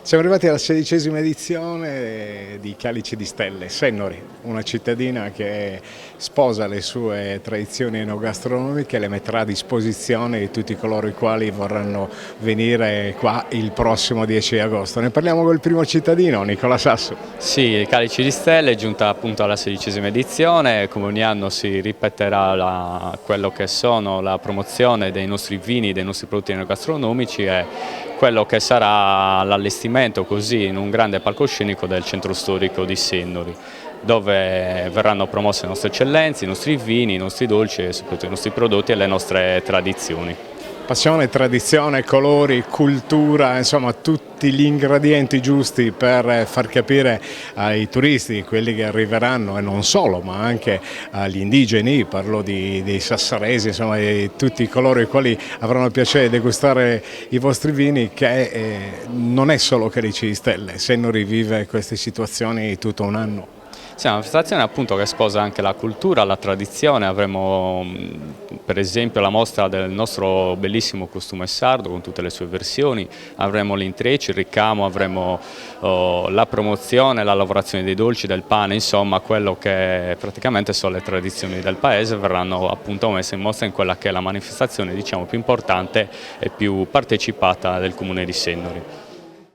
Siamo arrivati alla 16ª edizione di Calice di Stelle, Sennori, una cittadina che sposa le sue tradizioni enogastronomiche e le metterà a disposizione di tutti coloro i quali vorranno venire qua il prossimo 10 agosto. Ne parliamo col primo cittadino, Nicola Sasso. Sì, Calice di Stelle è giunta appunto alla 16ª edizione, come ogni anno si ripeterà quello che sono la promozione dei nostri vini, dei nostri prodotti enogastronomici e quello che sarà l'allestimento così in un grande palcoscenico del centro storico di Sennori, dove verranno promosse le nostre eccellenze, i nostri vini, i nostri dolci e soprattutto i nostri prodotti e le nostre tradizioni. Passione, tradizione, colori, cultura, insomma tutti gli ingredienti giusti per far capire ai turisti, quelli che arriveranno e non solo, ma anche agli indigeni, parlo dei sassaresi, insomma di tutti coloro i quali avranno il piacere di degustare i vostri vini, che non è solo Calice di Stelle, Sennori vive queste situazioni tutto un anno. Sì, è una manifestazione appunto che sposa anche la cultura, la tradizione. Avremo per esempio la mostra del nostro bellissimo costume sardo con tutte le sue versioni, avremo l'intreccio, il ricamo, avremo la promozione, la lavorazione dei dolci, del pane, insomma quello che praticamente sono le tradizioni del paese verranno appunto messe in mostra in quella che è la manifestazione, diciamo, più importante e più partecipata del comune di Sennori.